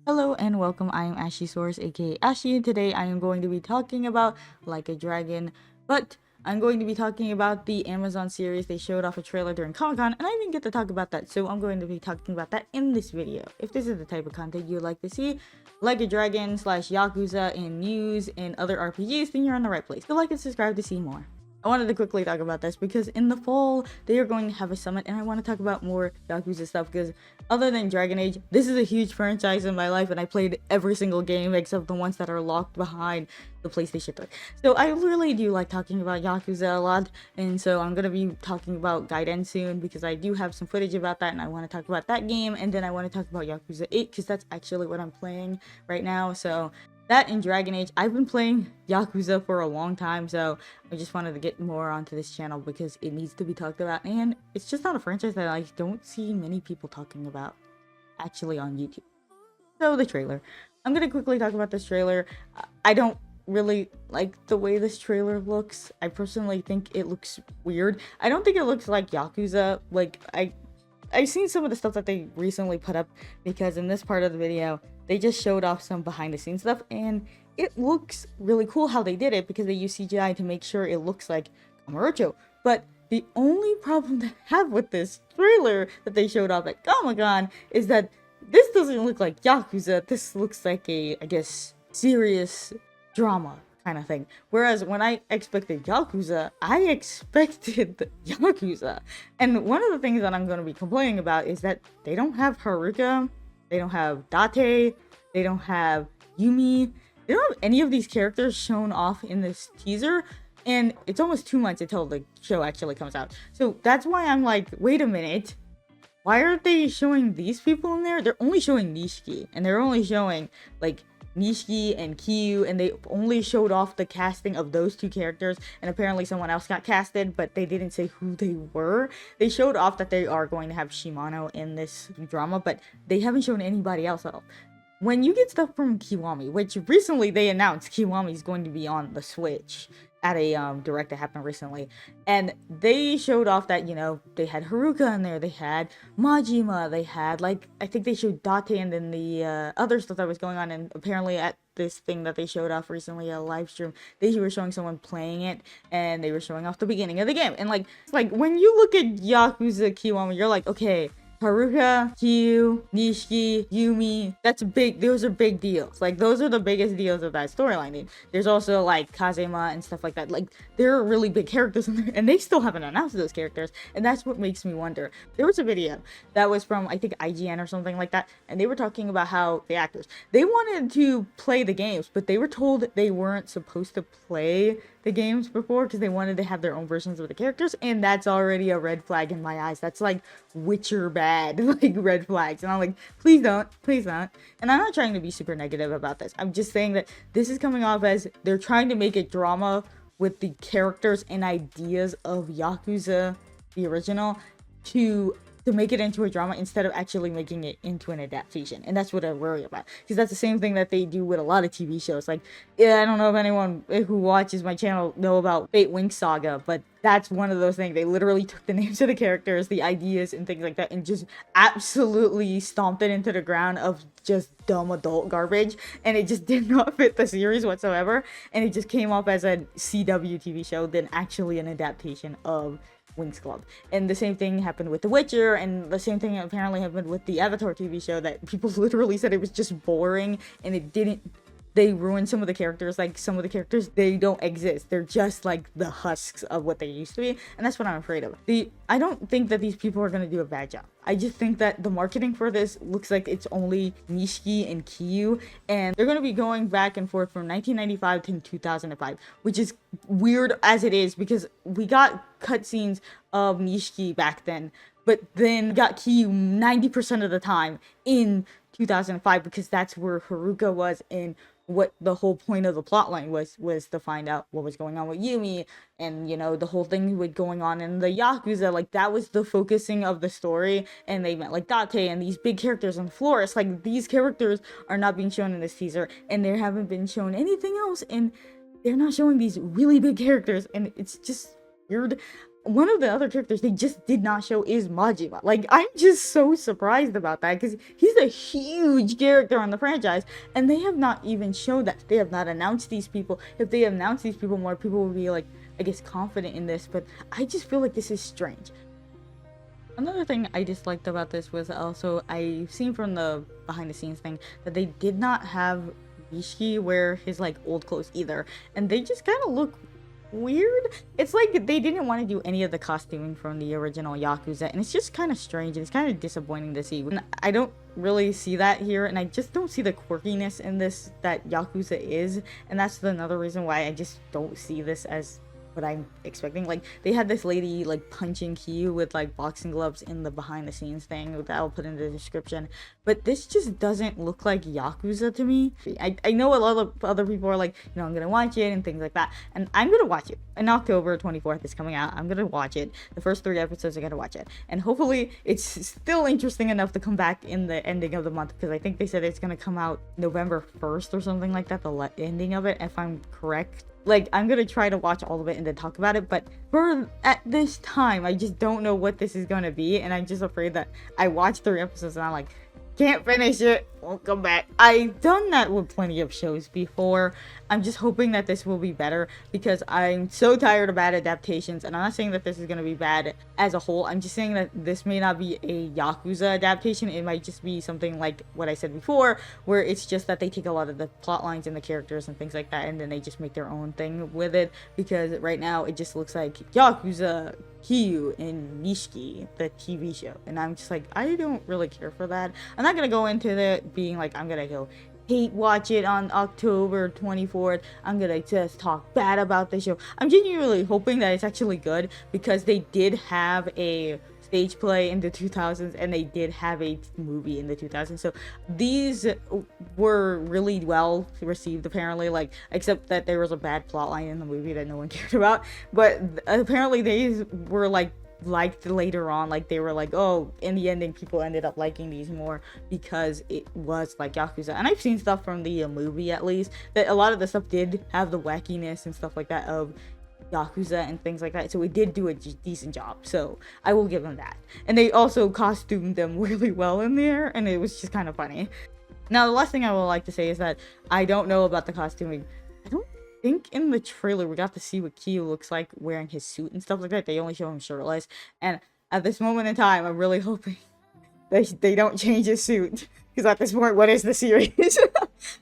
Hello and welcome, I am Ashy Source aka Ashy, and today I am going to be talking about Like a Dragon, but I'm going to be talking about the Amazon series. They showed off a trailer during Comic-Con and I didn't get to talk about that, so I'm going to be talking about that in this video. If this is the type of content you would like to see, Like a Dragon slash Yakuza and news and other RPGs, then you're in the right place. So like and subscribe to see more. I wanted to quickly talk about this because in the fall they are going to have a summit and I want to talk about more Yakuza stuff because other than Dragon Age, this is a huge franchise in my life and I played every single game except the ones that are locked behind the PlayStation 3. So I really do like talking about Yakuza a lot, and so I'm going to be talking about Gaiden soon because I do have some footage about that and I want to talk about that game, and then I want to talk about Yakuza 8 because that's actually what I'm playing right now. So that and Dragon Age. I've been playing Yakuza for a long time, so I just wanted to get more onto this channel because it needs to be talked about, and it's just not a franchise that I don't see many people talking about actually on YouTube. So the trailer. I'm gonna quickly talk about this trailer. I don't really like the way this trailer looks. I personally think it looks weird. I don't think it looks like Yakuza. Like I've seen some of the stuff that they recently put up because in this part of the video they just showed off some behind the scenes stuff and it looks really cool how they did it because they use CGI to make sure it looks like Kamurocho. But the only problem that I have with this trailer that they showed off at Comic-Con is that this doesn't look like Yakuza. This looks like a, I guess, serious drama kind of thing. Whereas when I expected Yakuza, I expected Yakuza. And one of the things that I'm going to be complaining about is that they don't have Haruka, they don't have Date, they don't have Yumi, they don't have any of these characters shown off in this teaser, and it's almost 2 months until the show actually comes out. So that's why I'm like, wait a minute, why aren't they showing these people in there? They're only showing Nishiki, and they're only showing like Nishiki and Kiryu, and they only showed off the casting of those two characters, and apparently someone else got casted, but they didn't say who they were. They showed off that they are going to have Shimano in this drama, but they haven't shown anybody else at all. When you get stuff from Kiwami, which recently they announced Kiwami is going to be on the Switch at a direct that happened recently, and they showed off that, you know, they had Haruka in there, they had Majima, they had, like, I think they showed Date and then the other stuff that was going on, and apparently at this thing that they showed off recently, a live stream, they were showing someone playing it, and they were showing off the beginning of the game, and like when you look at Yakuza Kiwami, you're like, okay, Haruka, Kiryu, Nishiki, Yumi, that's big. Those are big deals. Like, those are the biggest deals of that storyline. There's also, like, Kazema and stuff like that. Like, there are really big characters in there, and they still haven't announced those characters, and that's what makes me wonder. There was a video that was from, I think, IGN or something like that, and they were talking about how the actors, they wanted to play the games, but they were told they weren't supposed to play the games before because they wanted to have their own versions of the characters, and that's already a red flag in my eyes. That's like Witcher bad, like red flags, and I'm like, please don't, please not. And I'm not trying to be super negative about this. I'm just saying that this is coming off as they're trying to make it drama with the characters and ideas of Yakuza, the original, to make it into a drama instead of actually making it into an adaptation. And that's what I worry about, because that's the same thing that they do with a lot of TV shows. Like, yeah, I don't know if anyone who watches my channel know about Fate Winx Saga, but that's one of those things. They literally took the names of the characters, the ideas and things like that, and just absolutely stomped it into the ground of just dumb adult garbage, and it just did not fit the series whatsoever, and it just came off as a CW TV show than actually an adaptation of Winx Club. And the same thing happened with The Witcher, and the same thing apparently happened with the Avatar TV show, that people literally said it was just boring, and it didn't, they ruined some of the characters. Like, some of the characters, they don't exist. They're just like the husks of what they used to be, and that's what I'm afraid of. I don't think that these people are going to do a bad job. I just think that the marketing for this looks like it's only Nishiki and Kiryu, and they're going to be going back and forth from 1995 to 2005, which is weird as it is because we got cutscenes of Nishiki back then, but then got Kiryu 90% of the time in 2005 because that's where Haruka was, and what the whole point of the plotline was to find out what was going on with Yumi, and, you know, the whole thing with going on in the Yakuza, like, that was the focusing of the story, and they met like Date and these big characters and Florist. Like, these characters are not being shown in this teaser, and they haven't been shown anything else, and they're not showing these really big characters, and it's just weird. one of the other characters they just did not show is Majima. Like, I'm just so surprised about that because he's a huge character on the franchise, and they have not even shown that. They have not announced these people. If they announced these people more, people would be like, I guess, confident in this, but I just feel like this is strange. Another thing I disliked about this was also, I've seen from the behind the scenes thing that they did not have Ishiki wear his like old clothes either, and they just kind of look weird. It's like they didn't want to do any of the costuming from the original Yakuza, and it's just kind of strange, and it's kind of disappointing to see. And I don't really see that here, and I just don't see the quirkiness in this that Yakuza is, and that's another reason why I just don't see this as what I'm expecting. Like, they had this lady like punching Kiryu with like boxing gloves in the behind the scenes thing that I'll put in the description, but this just doesn't look like Yakuza to me. I know a lot of other people are like, you know, I'm gonna watch it and things like that, and I'm gonna watch it. In October 24th it's coming out. I'm gonna watch it. The first 3 episodes I gotta watch it, and hopefully it's still interesting enough to come back in the ending of the month, because I think they said it's gonna come out November 1st or something like that, the ending of it, if I'm correct. Like, I'm gonna try to watch all of it and then talk about it, but at this time, I just don't know what this is gonna be, and I'm just afraid that I watched 3 episodes and I'm like, can't finish it, won't come back. I've done that with plenty of shows before. I'm just hoping that this will be better, because I'm so tired of bad adaptations, and I'm not saying that this is going to be bad as a whole. I'm just saying that this may not be a Yakuza adaptation. It might just be something like what I said before, where it's just that they take a lot of the plot lines and the characters and things like that, and then they just make their own thing with it, because right now it just looks like Yakuza Kiryu in Nishiki, the TV show, and I'm just like, I don't really care for that. I'm not gonna go into it being like, I'm gonna go hate watch it on October 24th. I'm gonna just talk bad about the show. I'm genuinely hoping that it's actually good, because they did have a stage play in the 2000s and they did have a movie in the 2000s, so these were really well received apparently, like, except that there was a bad plot line in the movie that no one cared about, but apparently these were like liked later on. Like, they were like, oh, in the ending people ended up liking these more because it was like Yakuza. And I've seen stuff from the movie, at least, that a lot of the stuff did have the wackiness and stuff like that of Yakuza and things like that, so it did do a decent job, so I will give them that. And they also costumed them really well in there, and it was just kind of funny. Now, the last thing I would like to say is that I don't know about the costuming. I don't think in the trailer we got to see what Kiryu looks like wearing his suit and stuff like that. They only show him shirtless, and at this moment in time, I'm really hoping they don't change his suit, because at this point, what is the series?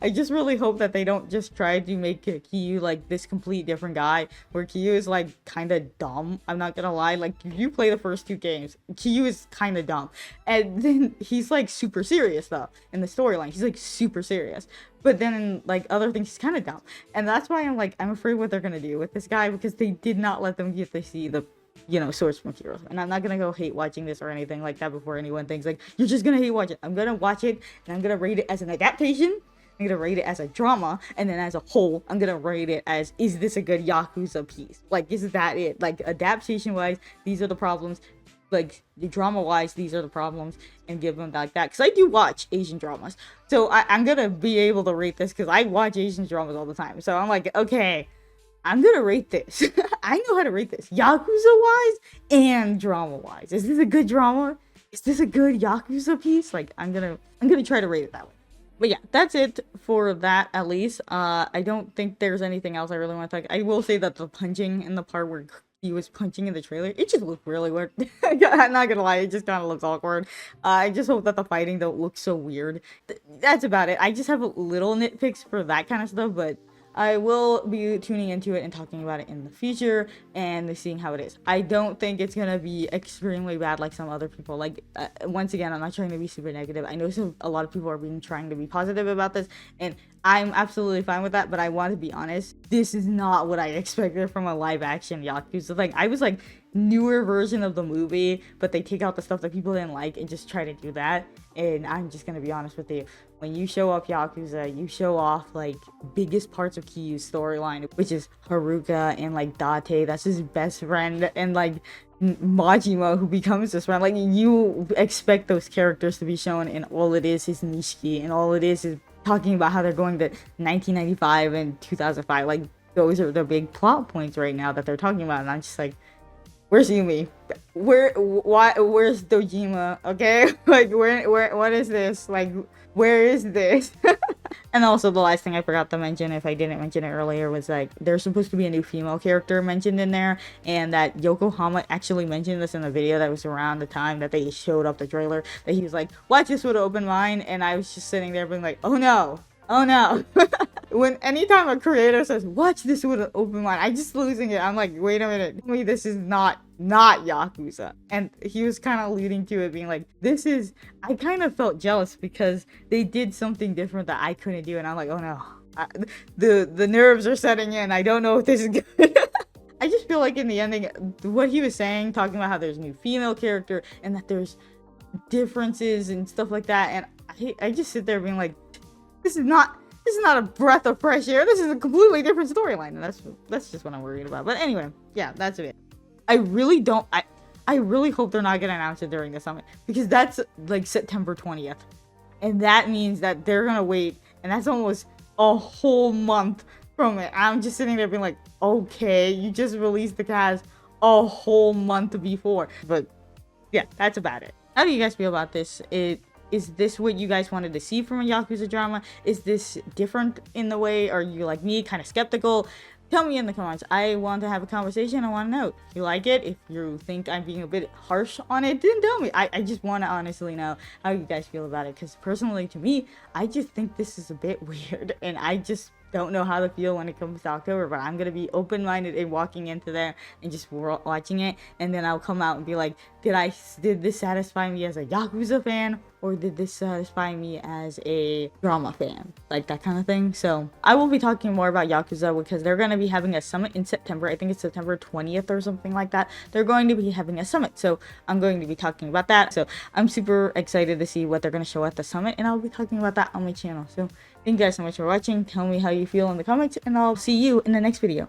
I just really hope that they don't just try to make Kiryu like this complete different guy, where Kiryu is like kind of dumb. I'm not gonna lie, like, if you play the first 2 games, Kiryu is kind of dumb, and then he's like super serious though in the storyline. He's like super serious, but then in like other things he's kind of dumb, and that's why I'm afraid what they're gonna do with this guy, because they did not let them get to see the, you know, source material. And I'm not gonna go hate watching this or anything like that before anyone thinks like you're just gonna hate watch it. I'm gonna watch it, and I'm gonna rate it as an adaptation, I'm gonna rate it as a drama, and then as a whole, I'm gonna rate it as, is this a good Yakuza piece? Like, is that it? Like, adaptation wise, these are the problems. Like, the drama wise, these are the problems, and give them like that. Because I do watch Asian dramas, so I'm gonna be able to rate this, because I watch Asian dramas all the time. So I'm like, okay, I'm gonna rate this. I know how to rate this, Yakuza wise and drama wise. Is this a good drama? Is this a good Yakuza piece? Like, I'm gonna try to rate it that way. But yeah, that's it for that, at least. I don't think there's anything else I really want to talk. I will say that the punching in the part where he was punching in the trailer, it just looked really weird. I'm not gonna lie, it just kind of looks awkward. I just hope that the fighting don't look so weird. That's about it. I just have little nitpicks for that kind of stuff, but I will be tuning into it and talking about it in the future and seeing how it is. I don't think it's gonna be extremely bad like some other people. Like, once again, I'm not trying to be super negative. I know a lot of people are trying to be positive about this, and I'm absolutely fine with that, but I want to be honest. This is not what I expected from a live action Yakuza thing. I was like, newer version of the movie, but they take out the stuff that people didn't like and just try to do that. And I'm just gonna be honest with you. When you show up Yakuza, you show off like biggest parts of Kiryu's storyline, which is Haruka and like Date, that's his best friend, and like Majima, who becomes his friend. Like, you expect those characters to be shown, and all it is Nishiki, and all it is talking about how they're going to 1995 and 2005. Like, those are the big plot points right now that they're talking about, and I'm just like, Where's Yumi? Where's Dojima? Okay, like where what is this? Like where is this? And also the last thing I forgot to mention, if I didn't mention it earlier, was like there's supposed to be a new female character mentioned in there, and that Yokohama actually mentioned this in the video that was around the time that they showed up the trailer, that he was like, watch this with an open mind, and I was just sitting there being like, oh no, oh no. When anytime a creator says watch this with an open mind, I just losing it. I'm like, wait a minute, tell me this is not Yakuza. And he was kind of alluding to it being like, this is, I kind of felt jealous because they did something different that I couldn't do, and I'm like, oh no, the nerves are setting in. I don't know if this is good. I just feel like in the ending, what he was saying, talking about how there's a new female character and that there's differences and stuff like that, and I just sit there being like, this is not a breath of fresh air. This is a completely different storyline, and that's just what I'm worried about. But anyway, yeah, that's it. I really hope they're not gonna announce it during the summit, because that's like September 20th, and that means that they're gonna wait, and that's almost a whole month from it. I'm just sitting there being like, okay, you just released the cast a whole month before. But yeah, that's about it. How do you guys feel about this? Is this what you guys wanted to see from a Yakuza drama? Is this different in the way? Are you like me, kind of skeptical? Tell me in the comments. I want to have a conversation. I want to know if you like it. If you think I'm being a bit harsh on it, then tell me. I just want to honestly know how you guys feel about it. Because personally, to me, I just think this is a bit weird. And I just don't know how to feel when it comes to October. But I'm going to be open-minded and walking into there and just watching it. And then I'll come out and be like, did this satisfy me as a Yakuza fan? Or did this satisfy me as a drama fan? Like that kind of thing. So I will be talking more about Yakuza because they're going to be having a summit in September. I think it's September 20th or something like that. They're going to be having a summit. So I'm going to be talking about that. So I'm super excited to see what they're going to show at the summit. And I'll be talking about that on my channel. So thank you guys so much for watching. Tell me how you feel in the comments. And I'll see you in the next video.